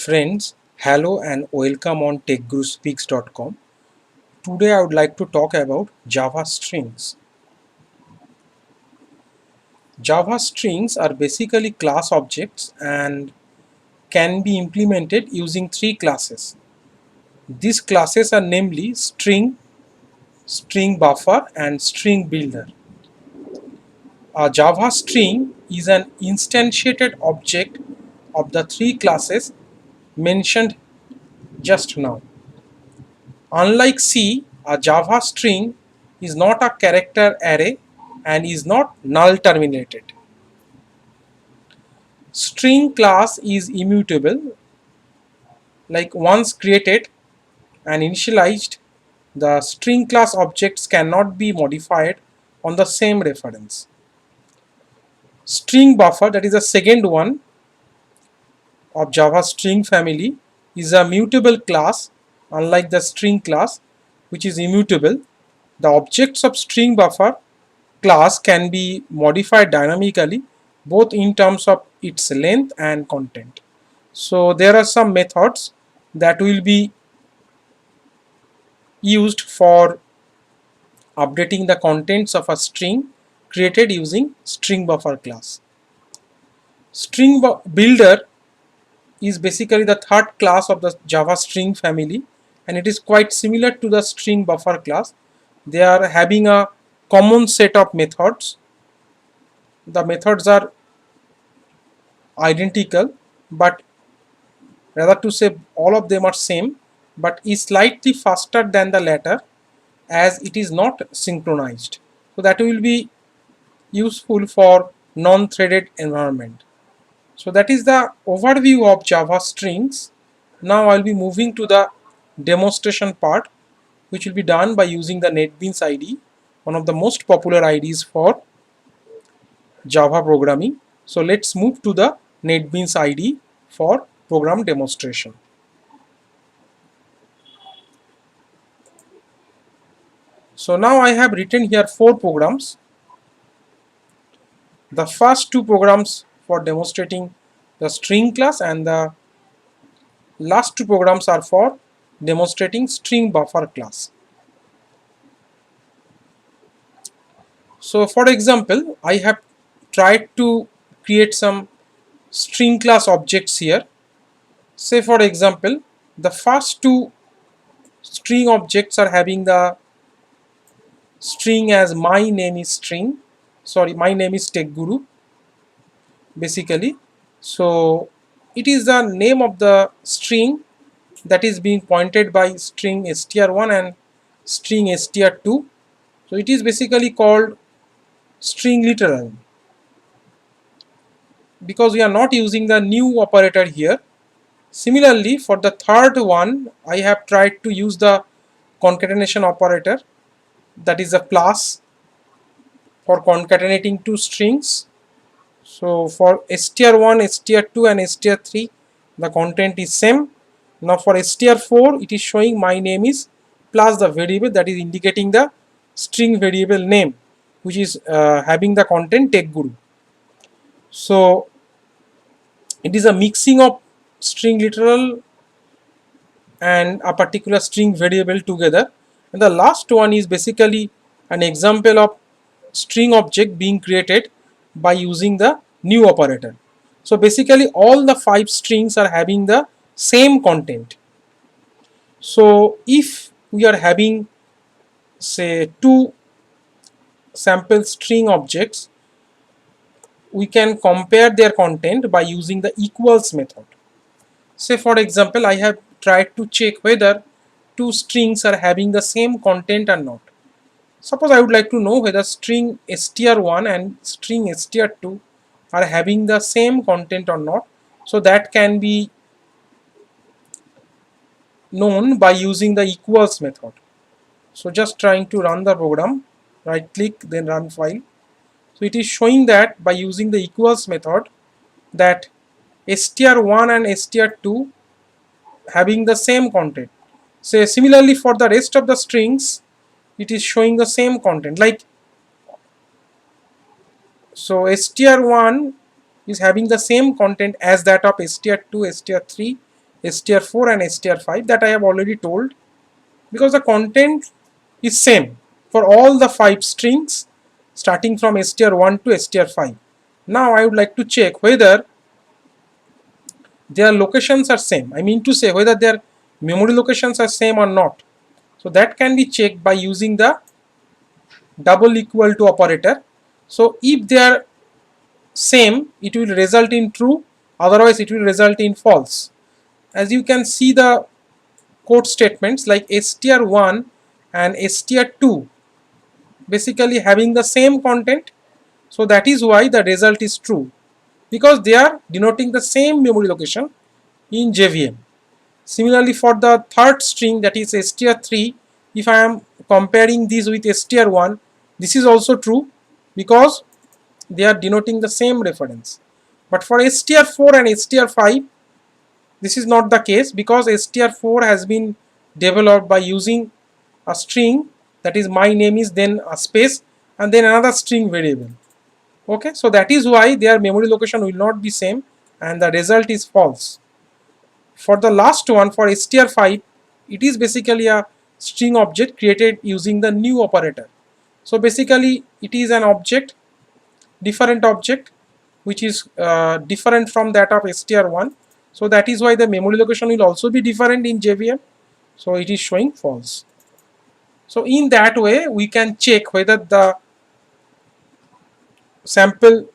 Friends, hello and welcome on TechGuruSpeaks.com. Today I would like to talk about Java strings. Java strings are basically class objects and can be implemented using three classes. These classes are namely string, string buffer and string builder. A Java string is an instantiated object of the three classes mentioned just now. Unlike C, a Java string is not a character array and is not null terminated. String class is immutable, like once created and initialized, the string class objects cannot be modified on the same reference. String buffer, that is the second one of Java string family, is a mutable class, unlike the string class, which is immutable. The objects of string buffer class can be modified dynamically both in terms of its length and content. So there are some methods that will be used for updating the contents of a string created using string buffer class. String builder is basically the third class of the Java string family, and it is quite similar to the string buffer class. They are having a common set of methods. The methods are identical, but rather to say all of them are same, but is slightly faster than the latter as it is not synchronized. So that will be useful for non-threaded environment. So that is the overview of Java strings. Now I'll be moving to the demonstration part, which will be done by using the NetBeans IDE, one of the most popular IDEs for Java programming. So let's move to the NetBeans IDE for program demonstration. So now I have written here 4 programs. The first 2 programs for demonstrating the string class, and the last 2 programs are for demonstrating string buffer class. So for example, I have tried to create some string class objects here. Say for example, the first 2 string objects are having the string as my name is string, sorry, my name is Tech Guru basically. So it is the name of the string that is being pointed by string str1 and string str2. So it is basically called string literal because we are not using the new operator here. Similarly, for the third one, I have tried to use the concatenation operator, that is a plus, for concatenating 2 strings. So for str1, str2 and str3, the content is same. Now for str4, it is showing my name is plus the variable that is indicating the string variable name, which is having the content Tech Guru. So it is a mixing of string literal and a particular string variable together. And the last one is basically an example of string object being created by using the new operator. So basically all the 5 strings are having the same content. So if we are having say 2 sample string objects, we can compare their content by using the equals method. Say for example, I have tried to check whether 2 strings are having the same content or not. Suppose I would like to know whether string str1 and string str2 are having the same content or not. So that can be known by using the equals method. So just trying to run the program, right click, then run file. So it is showing that by using the equals method that str1 and str2 having the same content. So similarly for the rest of the strings, it is showing the same content. Like so str1 is having the same content as that of str2, str3, str4 and str5, that I have already told, because the content is same for all the 5 strings starting from str1 to str5. Now I would like to check whether their locations are same. I mean to say whether their memory locations are same or not. So that can be checked by using the double equal to operator. So if they are same, it will result in true, otherwise it will result in false. As you can see, the code statements like str1 and str2 basically having the same content, so that is why the result is true, because they are denoting the same memory location in JVM. Similarly, for the third string, that is str3, if I am comparing this with str1, this is also true because they are denoting the same reference. But for str4 and str5, this is not the case, because str4 has been developed by using a string, that is my name is, then a space, and then another string variable. Okay, so that is why their memory location will not be same and the result is false. For the last one, for str5, it is basically a string object created using the new operator. So basically it is an object, different object, which is different from that of str1. So that is why the memory location will also be different in JVM. So it is showing false. So in that way we can check whether the sample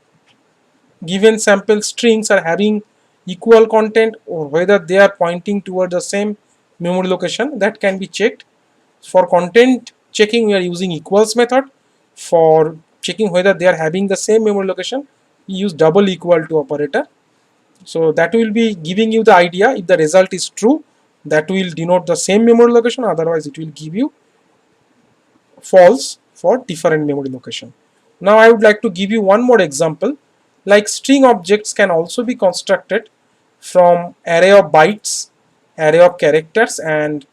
given sample strings are having equal content or whether they are pointing toward the same memory location. That can be checked. For content checking, we are using equals method. For checking whether they are having the same memory location, we use double equal to operator. So that will be giving you the idea. If the result is true, that will denote the same memory location, otherwise it will give you false for different memory location. Now I would like to give you one more example. Like string objects can also be constructed from array of bytes, array of characters, and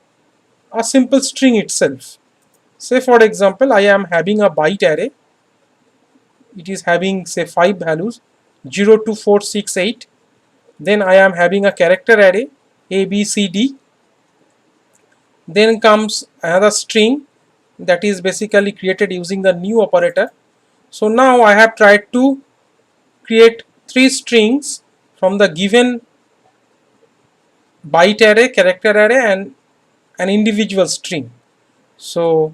a simple string itself. Say for example, I am having a byte array. It is having say 5 values, 0 to 468. Then I am having a character array A, B, C, D. Then comes another string that is basically created using the new operator. So now I have tried to create 3 strings from the given byte array, character array, and an individual string. So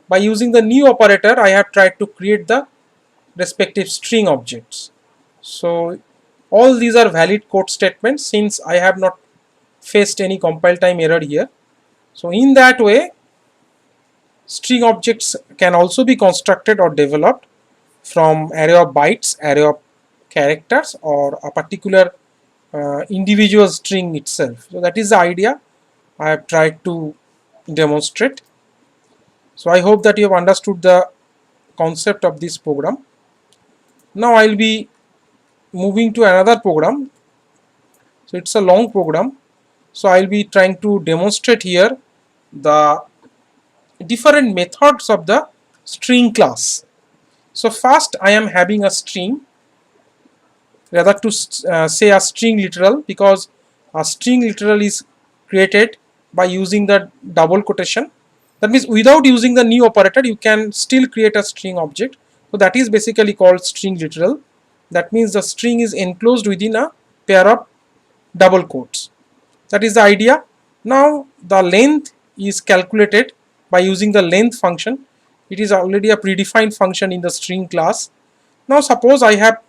by using the new operator, I have tried to create the respective string objects. So all these are valid code statements since I have not faced any compile time error here. So in that way, string objects can also be constructed or developed from array of bytes, array of characters, or a particular individual string itself. So that is the idea I have tried to demonstrate. So I hope that you have understood the concept of this program. Now I will be moving to another program. So it's a long program. So I will be trying to demonstrate here the different methods of the string class. So first I am having a string, rather to say a string literal, because a string literal is created by using the double quotation. That means without using the new operator you can still create a string object. So that is basically called string literal. That means the string is enclosed within a pair of double quotes. That is the idea. Now the length is calculated by using the length function. It is already a predefined function in the string class. Now suppose I have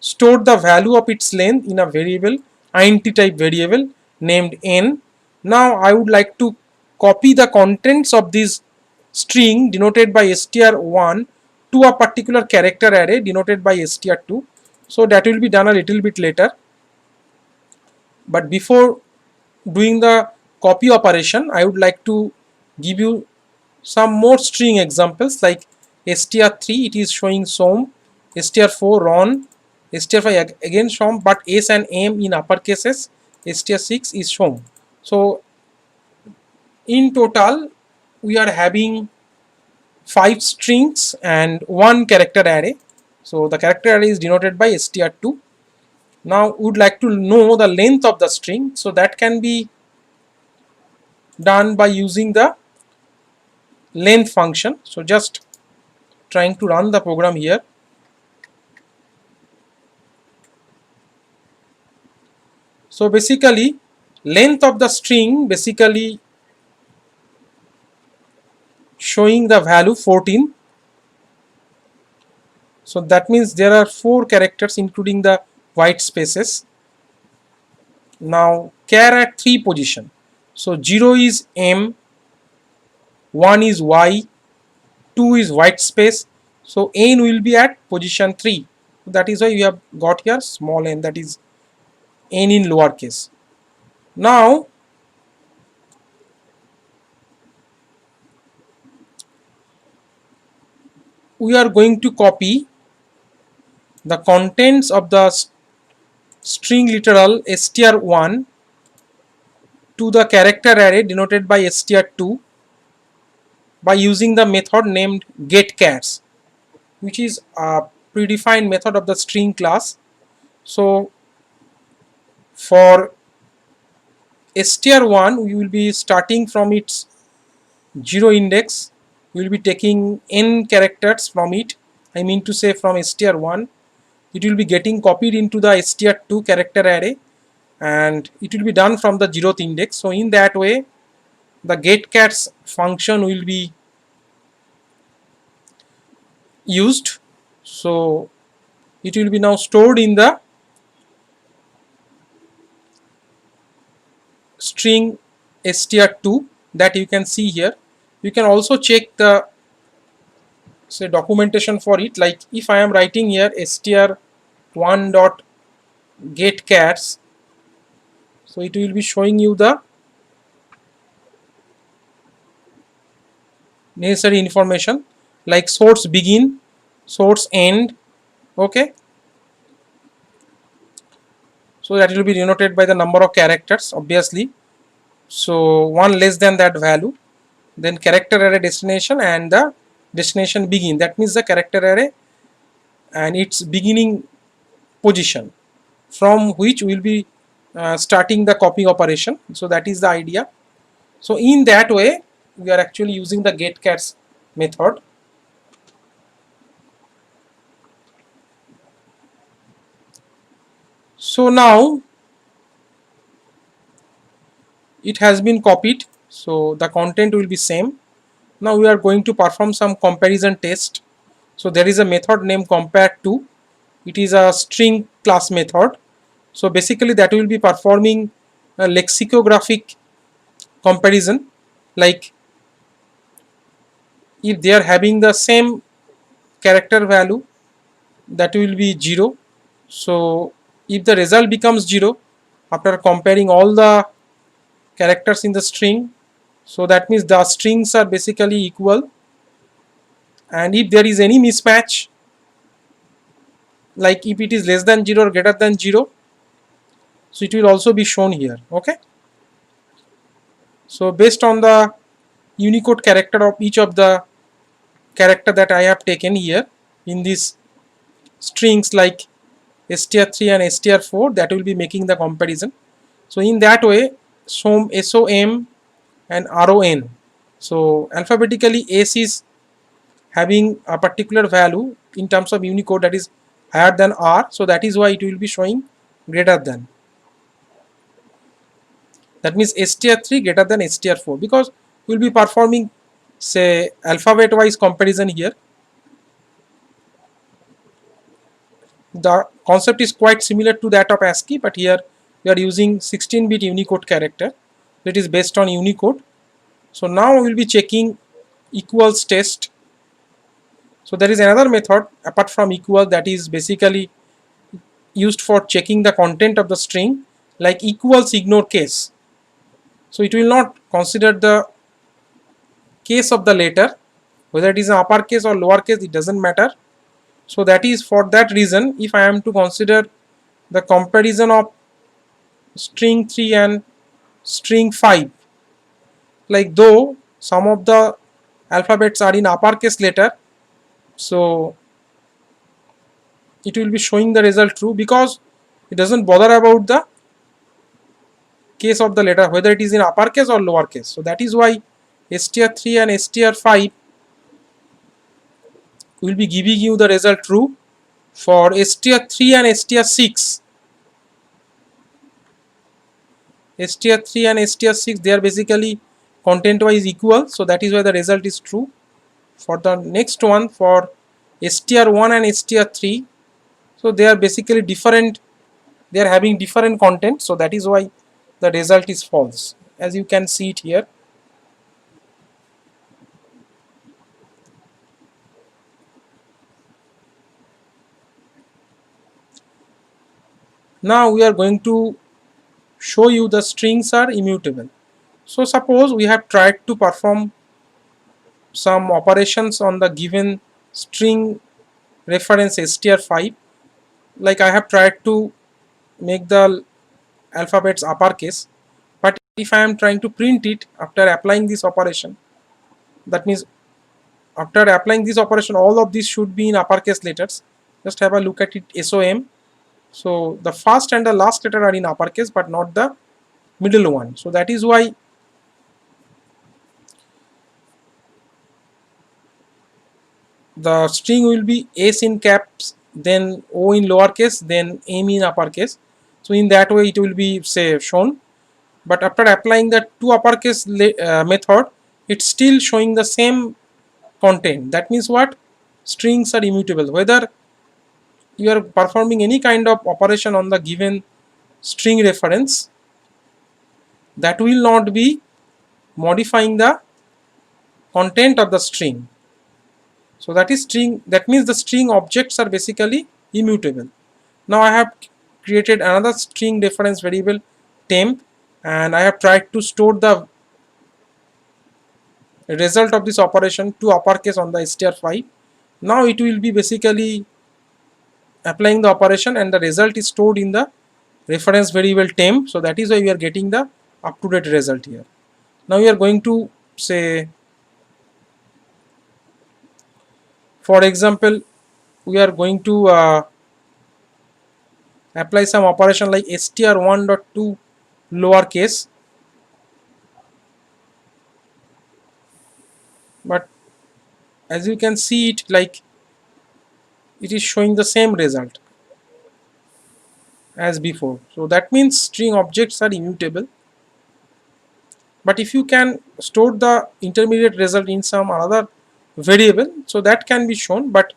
stored the value of its length in a variable, int type variable named n. Now I would like to copy the contents of this string denoted by str1 to a particular character array denoted by str2. So that will be done a little bit later. But before doing the copy operation, I would like to give you some more string examples. Like str3, it is showing som, str4 ron, str5 again shom, but s and m in upper cases, str6 is shom. So in total we are having 5 strings and 1 character array. So the character array is denoted by str2. Now we would like to know the length of the string, so that can be done by using the length function. So just trying to run the program here. So basically length of the string basically showing the value 14. So that means there are 4 characters including the white spaces. Now char at 3 position. So 0 is M, 1 is Y, 2 is white space. So n will be at position 3. That is why we have got here small n, that is n in lowercase. Now we are going to copy the contents of the string literal str1 to the character array denoted by str2 by using the method named getChars, which is a predefined method of the string class. So for str1 we will be starting from its 0 index. We will be taking n characters from it, I mean to say from str1. It will be getting copied into the str2 character array, and it will be done from the 0th index. So in that way the getChars function will be used. So it will be now stored in the string str2 that you can see here. You can also check the say documentation for it, like if I am writing here str1 dot getChars, so it will be showing you the necessary information like source begin, source end. Okay, so that will be denoted by the number of characters obviously. So one less than that value, then character array destination and the destination begin, that means the character array and its beginning position from which we will be starting the copy operation. So that is the idea. So in that way we are actually using the getChars method. So now it has been copied, so the content will be same. Now we are going to perform some comparison test. So there is a method named compare2. It is a string class method. So basically that will be performing a lexicographic comparison, like if they are having the same character value, that will be 0. So if the result becomes 0 after comparing all the characters in the string, so that means the strings are basically equal. And if there is any mismatch, like if it is less than 0 or greater than 0, so it will also be shown here. Okay, so based on the Unicode character of each of the character that I have taken here in these strings like str3 and str4, that will be making the comparison. So in that way SOM and RON, so alphabetically S is having a particular value in terms of Unicode that is higher than R, so that is why it will be showing greater than, that means str3 greater than str4, because we will be performing say alphabet wise comparison here. The concept is quite similar to that of ASCII, but here we are using 16-bit Unicode character that is based on Unicode. So now we will be checking equals test. So there is another method apart from equal that is basically used for checking the content of the string, like equals ignore case. So it will not consider the case of the letter, whether it is an uppercase or lowercase, it doesn't matter. So that is for that reason, if I am to consider the comparison of string 3 and string 5, like though some of the alphabets are in uppercase letter, so it will be showing the result true, because It doesn't bother about the case of the letter, whether it is in uppercase or lowercase. So that is why str3 and str5 will be giving you the result true. For str3 and str6, str3 and str6, they are basically content wise equal, so that is why the result is true. For the next one, for str1 and str3, so they are basically different, they are having different content, so that is why the result is false, as you can see it here. Now we are going to show you the strings are immutable. So suppose we have tried to perform some operations on the given string reference str5, like I have tried to make the alphabets uppercase, but if I am trying to print it after applying this operation, that means after applying this operation all of these should be in uppercase letters. Just have a look at it, SOM. So the first and the last letter are in uppercase but not the middle one, so that is why the string will be S in caps, then O in lowercase, then M in uppercase. So in that way it will be, say, shown. But after applying the two uppercase method, it's still showing the same content. That means what? Strings are immutable. Whether you are performing any kind of operation on the given string reference, that will not be modifying the content of the string. So that is string, that means the string objects are basically immutable. Now I have created another string reference variable temp, and I have tried to store the result of this operation to uppercase on the str5. Now it will be basically applying the operation and the result is stored in the reference variable temp, so that is why we are getting the up to date result here. Now we are going to say, for example, we are going to apply some operation like str1.2 lowercase, but as you can see it, like it is showing the same result as before. So that means string objects are immutable. But if you can store the intermediate result in some another variable, so that can be shown. But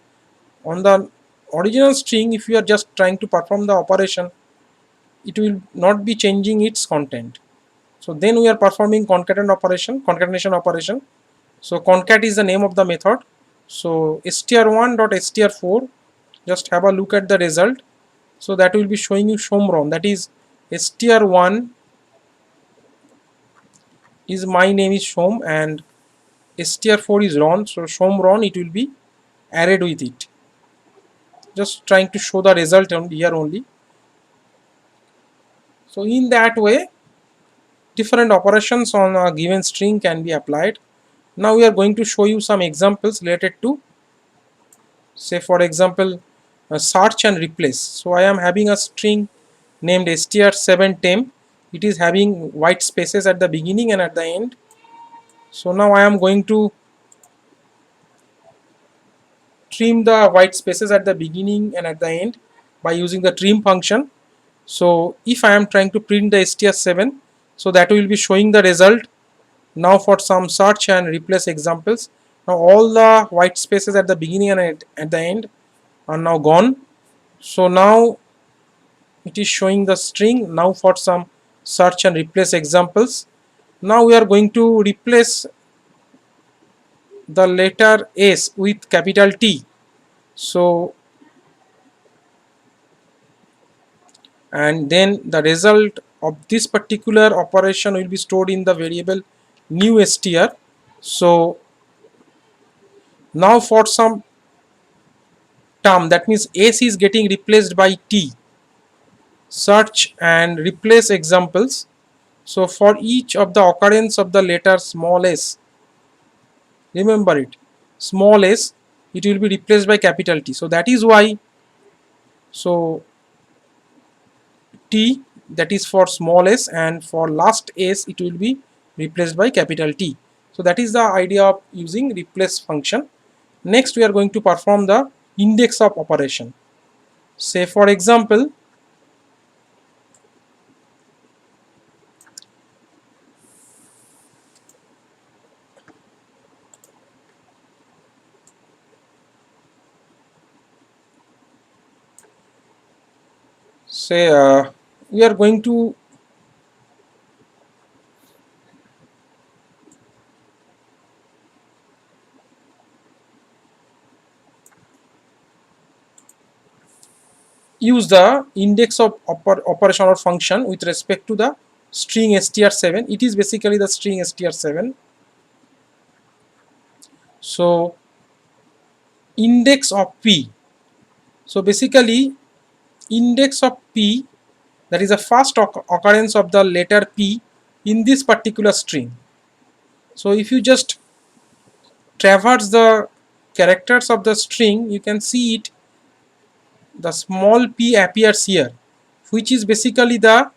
on the original string, if you are just trying to perform the operation, it will not be changing its content. So then we are performing concatenation operation. So concat is the name of the method. So str1.str4, just have a look at the result. So that will be showing you shomron, that is str1 is, my name is Shom, and str4 is Ron, so shomron, it will be arrayed with it. Just trying to show the result here only. So in that way different operations on a given string can be applied. Now we are going to show you some examples related to, say, for example, search and replace. So I am having a string named str7 temp. It is having white spaces at the beginning and at the end. So now I am going to trim the white spaces at the beginning and at the end by using the trim function. So if I am trying to print the str7, so that will be showing the result. Now for some search and replace examples, now all the white spaces at the beginning and at the end are now gone. So now it is showing the string. Now for some search and replace examples, now we are going to replace the letter S with capital T. So and then the result of this particular operation will be stored in the variable new str. So now for some term, that means S is getting replaced by T, search and replace examples. So for each of the occurrence of the letter small s, remember it, small s, it will be replaced by capital T. So that is why, so T, that is for small s, and for last s it will be replaced by capital T. So that is the idea of using replace function. Next we are going to perform the index of operation. Say for example, say we are going to use the index of operation or function with respect to the string str7. It is basically the string str7. So index of p, so basically index of p, that is the first occurrence of the letter p in this particular string. So if you just traverse the characters of the string, you can see it, the small p appears here, which is basically the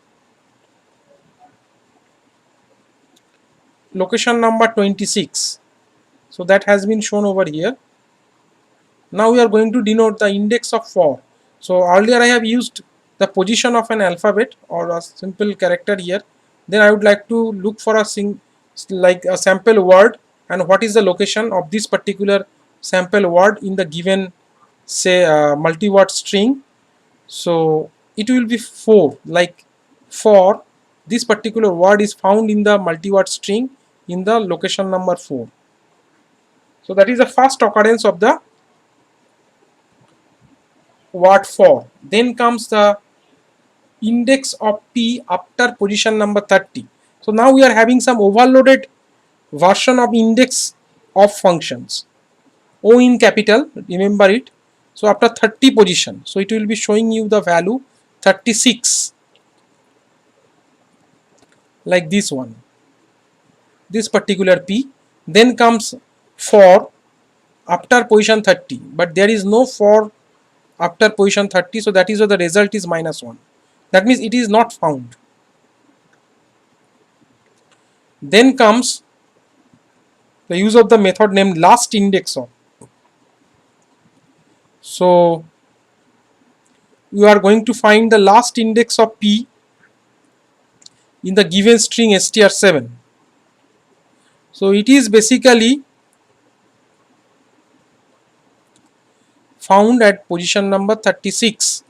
location number 26. So that has been shown over here. Now we are going to denote the index of 4. So earlier I have used the position of an alphabet or a simple character here. Then I would like to look for a like a sample word, and what is the location of this particular sample word in the given, say, multi-word string. So it will be 4, like for this particular word is found in the multi-word string in the location number 4. So that is the first occurrence of the word for. Then comes the index of p after position number 30. So now we are having some overloaded version of index of functions. O in capital, remember it. So after 30 position, so it will be showing you the value 36, like this one, this particular p. Then comes for after position 30, but there is no for after position 30, so that is why the result is -1. That means it is not found. Then comes the use of the method named last index of. So you are going to find the last index of p in the given string str7. So it is basically found at position number 36.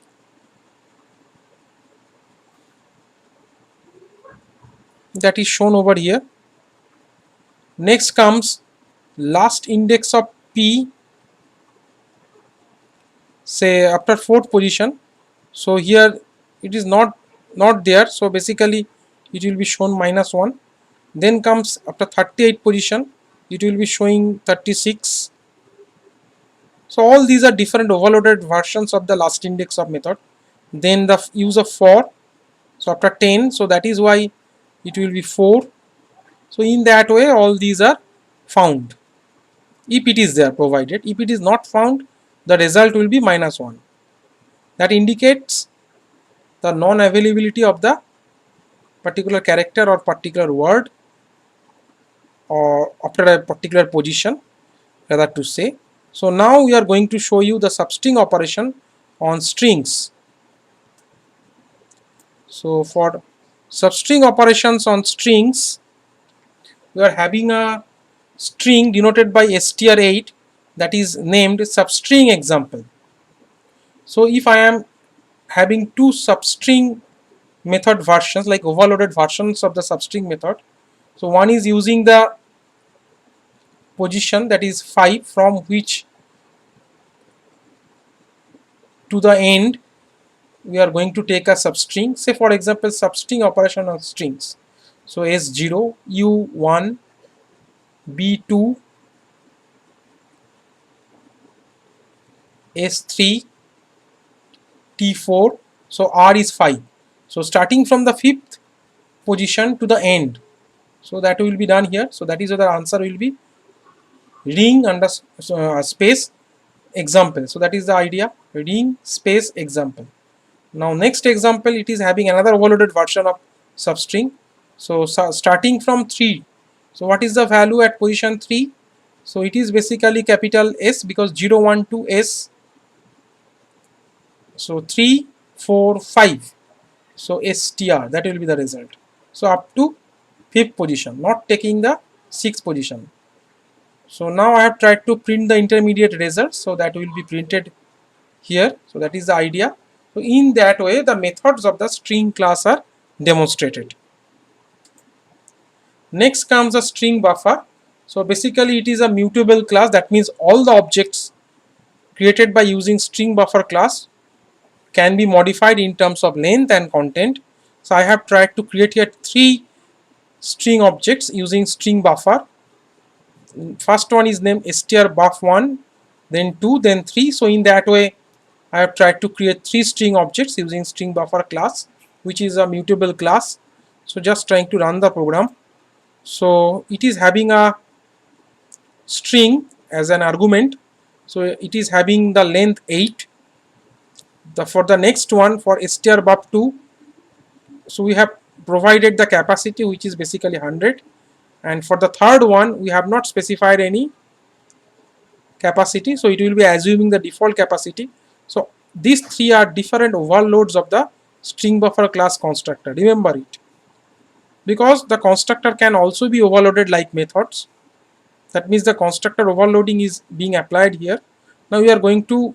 That is shown over here. Next comes last index of p, say after 4th position. So here it is not there, so basically it will be shown -1. Then comes after 38 position, it will be showing 36. So all these are different overloaded versions of the last index of method. Then the use of for, so after 10, so that is why it will be 4. So in that way all these are found, if it is there provided. If it is not found, the result will be -1. That indicates the non-availability of the particular character or particular word or after a particular position, rather to say. So now we are going to show you the substring operation on strings. So for substring operations on strings, we are having a string denoted by str8 that is named substring example. So if I am having two substring method versions, like overloaded versions of the substring method, so one is using the position, that is 5, from which to the end we are going to take a substring. Say for example substring operation on strings, so s0, u1, b2, s3, t4, so r is 5. So starting from the 5th position to the end, so that will be done here. So that is what the answer will be, ring under space example. So that is the idea, ring space example. Now next example, it is having another overloaded version of substring. So starting from 3, so what is the value at position 3? So it is basically capital S, because 0 1 2 S, so 3 4 5, so str, that will be the result. So up to 5th position, not taking the 6th position. So now I have tried to print the intermediate result, so that will be printed here. So that is the idea. So in that way, the methods of the string class are demonstrated. Next comes a string buffer. So basically it is a mutable class, that means all the objects created by using string buffer class can be modified in terms of length and content. So I have tried to create here 3 string objects using string buffer. First one is named strbuff1, then 2, then 3. So in that way I have tried to create 3 string objects using string buffer class, which is a mutable class. So just trying to run the program. So it is having a string as an argument, so it is having the length 8. For the next one, for strbuff2, so we have provided the capacity, which is basically 100, and for the third one we have not specified any capacity, so it will be assuming the default capacity. So these 3 are different overloads of the string buffer class constructor, remember it, because the constructor can also be overloaded like methods. That means the constructor overloading is being applied here. Now we are going to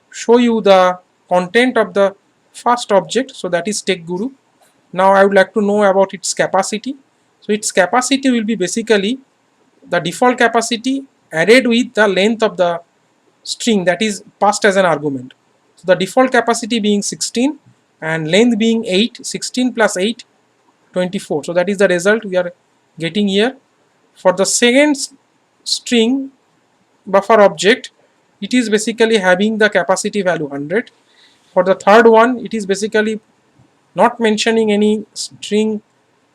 show you the content of the first object, so that is TechGuru. Now I would like to know about its capacity. So its capacity will be basically the default capacity added with the length of the string that is passed as an argument. So the default capacity being 16 and length being 8, 16 plus 8, 24. So that is the result we are getting here. For the second string buffer object, it is basically having the capacity value 100. For the third one, it is basically not mentioning any string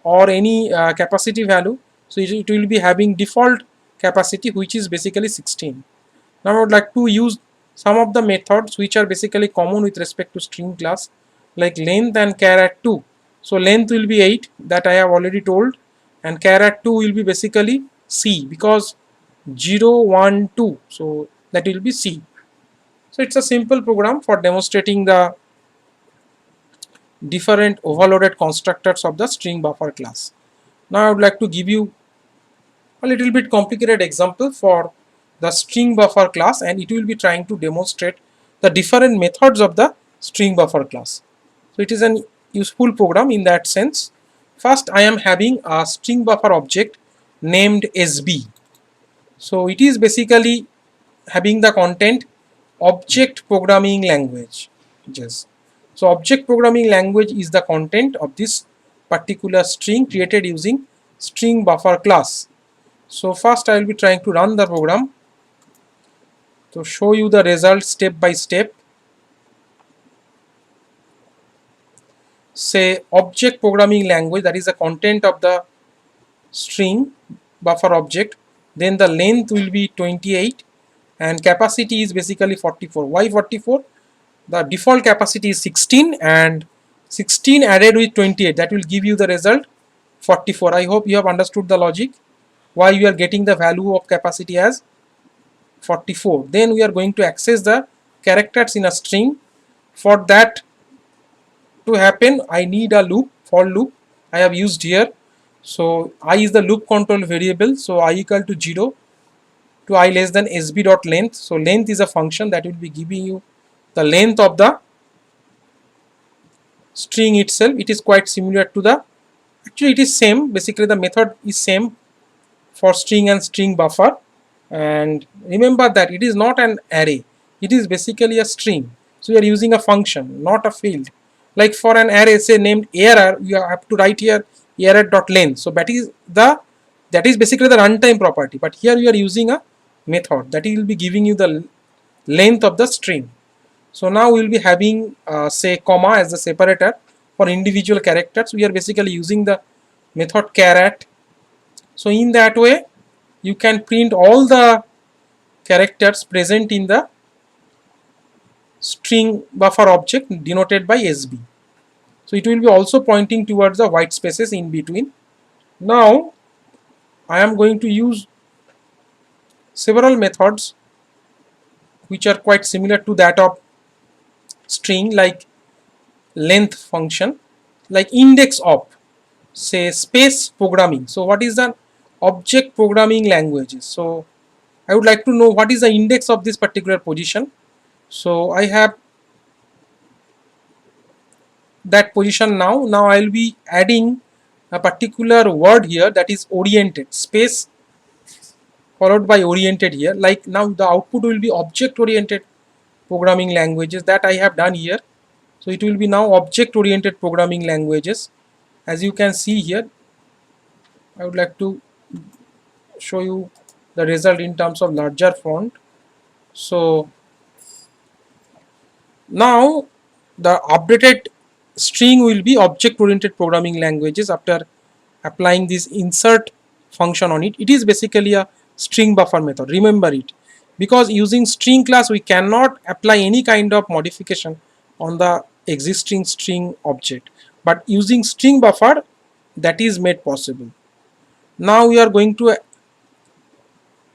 or any capacity value, so it will be having default capacity, which is basically 16. Now I would like to use some of the methods which are basically common with respect to string class, like length and char at 2. So length will be 8, that I have already told, and char at 2 will be basically C, because 0 1 2, so that will be C. So it's a simple program for demonstrating the different overloaded constructors of the string buffer class. Now I would like to give you a little bit complicated example for the string buffer class, and it will be trying to demonstrate the different methods of the string buffer class. So it is an useful program in that sense. First, I am having a string buffer object named SB. So it is basically having the content object programming language. Yes. So object programming language is the content of this particular string created using string buffer class. So first I will be trying to run the program to show you the result step by step. Say object programming language, that is the content of the string buffer object, then the length will be 28 and capacity is basically 44. Why 44? The default capacity is 16 and 16 added with 28, that will give you the result 44. I hope you have understood the logic why you are getting the value of capacity as 44. Then we are going to access the characters in a string. For that to happen, I need a loop, for loop I have used here. So I is the loop control variable, so I equal to 0 to I less than sb dot length. So length is a function that will be giving you the length of the string itself. It is quite similar to the, actually it is same, basically the method is same for string and string buffer. And remember that it is not an array, it is basically a string, so we are using a function, not a field. Like for an array, say named error, you have to write here error dot length, so that is basically the runtime property, but here you are using a method that will be giving you the length of the string. So now we will be having say comma as the separator for individual characters. We are basically using the method char@. So in that way you can print all the characters present in the string buffer object denoted by SB. So it will be also pointing towards the white spaces in between. Now I am going to use several methods which are quite similar to that of string, like length function, like index of, say, space programming. So what is the object programming languages? So I would like to know what is the index of this particular position. So I have that position now. Now I will be adding a particular word here, that is oriented, space followed by oriented here. Like now the output will be object oriented programming languages, that I have done here. So it will be now object oriented programming languages. As you can see here, I would like to show you the result in terms of larger font. So now the updated string will be object oriented programming languages after applying this insert function on it. It is basically a string buffer method, remember it, because using string class we cannot apply any kind of modification on the existing string object, but using string buffer that is made possible. Now we are going to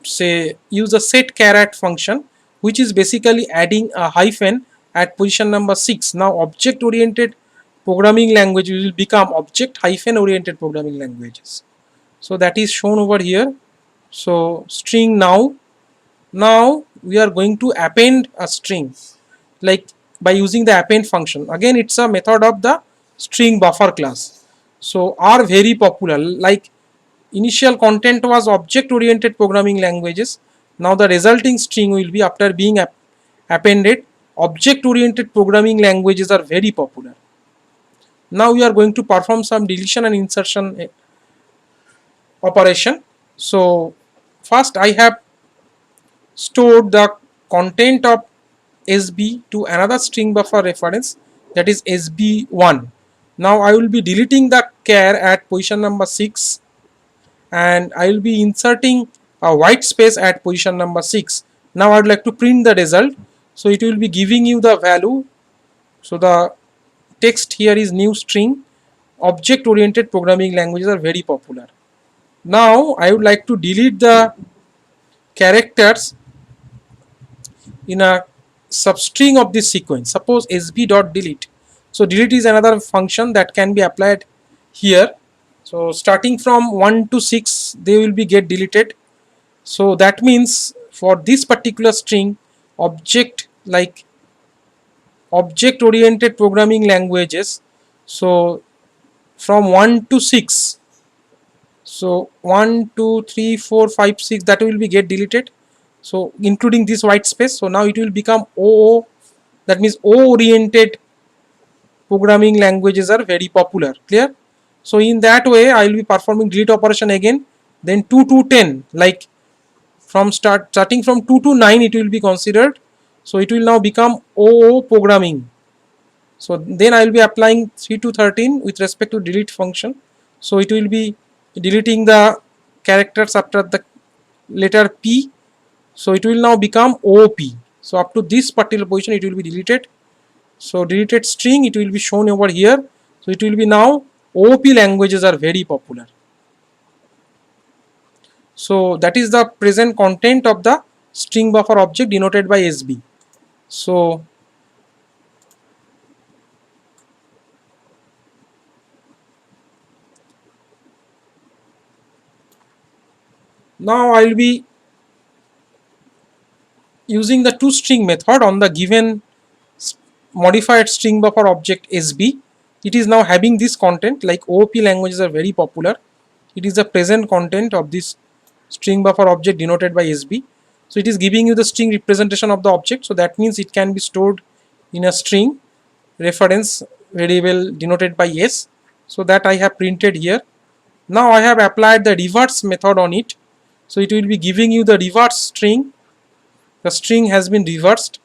say use a set caret function, which is basically adding a hyphen at position number 6. Now object oriented programming language will become object hyphen oriented programming languages. So that is shown over here. So string now. Now we are going to append a string, like by using the append function. Again, it's a method of the string buffer class. So are very popular. Like initial content was object oriented programming languages. Now the resulting string will be after being appended. Object oriented programming languages are very popular. Now we are going to perform some deletion and insertion operation. So first I have stored the content of SB to another string buffer reference, that is SB1. Now I will be deleting the char at position number 6, and I will be inserting a white space at position number 6. Now I would like to print the result. So it will be giving you the value. So the text here is new string. Object oriented programming languages are very popular. Now I would like to delete the characters in a substring of this sequence. Suppose sb.delete. So delete is another function that can be applied here. So starting from 1 to 6 they will be get deleted. So that means for this particular string, object, like object oriented programming languages, so from 1 to 6, so 1 2 3 4 5 6, that will be get deleted, so including this white space. So now it will become OO, that means O oriented programming languages are very popular. Clear? So in that way I will be performing delete operation again, then 2 to 10, like from starting from 2 to 9 it will be considered. So it will now become OO programming. So then I will be applying 3 to 13 with respect to delete function. So it will be deleting the characters after the letter P. So it will now become OP. So up to this particular position it will be deleted. So deleted string, it will be shown over here. So it will be now OP languages are very popular. So that is the present content of the string buffer object denoted by SB. So now I will be using the toString method on the given modified string buffer object SB. It is now having this content, like OOP languages are very popular. It is the present content of this string buffer object denoted by SB. So it is giving you the string representation of the object. So that means it can be stored in a string reference variable denoted by S. So that I have printed here. Now I have applied the reverse method on it. So it will be giving you the reverse string. The string has been reversed.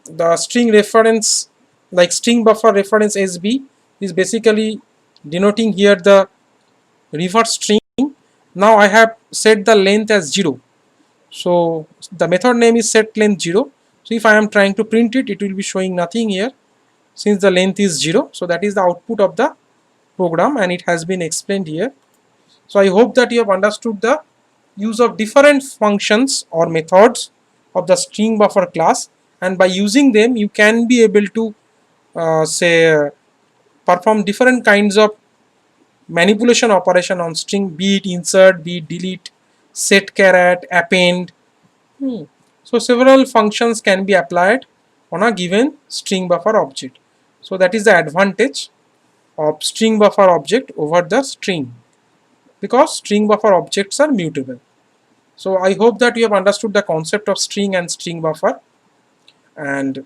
The string reference, like string buffer reference SB, is basically denoting here the reverse string. Now I have set the length as 0. So the method name is set length 0. So if I am trying to print it, it will be showing nothing here since the length is 0. So that is the output of the program, and it has been explained here. So I hope that you have understood the use of different functions or methods of the string buffer class, and by using them you can be able to perform different kinds of manipulation operation on string, be it insert, be it delete, set caret, append. So several functions can be applied on a given string buffer object. So that is the advantage of string buffer object over the string, because string buffer objects are mutable. So I hope that you have understood the concept of string and string buffer, and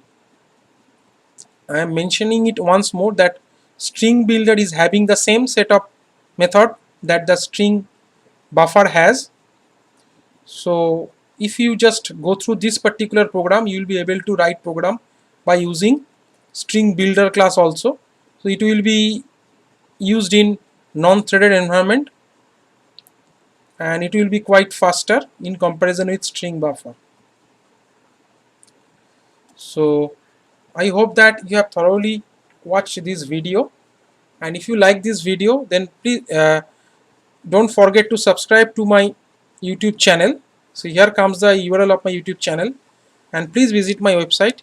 I am mentioning it once more that string builder is having the same set of method that the string buffer has. So if you just go through this particular program, you will be able to write program by using string builder class also. So it will be used in non-threaded environment, and it will be quite faster in comparison with string buffer. So I hope that you have thoroughly watched this video, and if you like this video, then please don't forget to subscribe to my YouTube channel. So here comes the URL of my YouTube channel, and please visit my website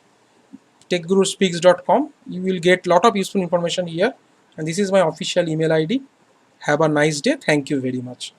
techguruspeaks.com. You will get lot of useful information here, and this is my official email ID. Have a nice day. Thank you very much.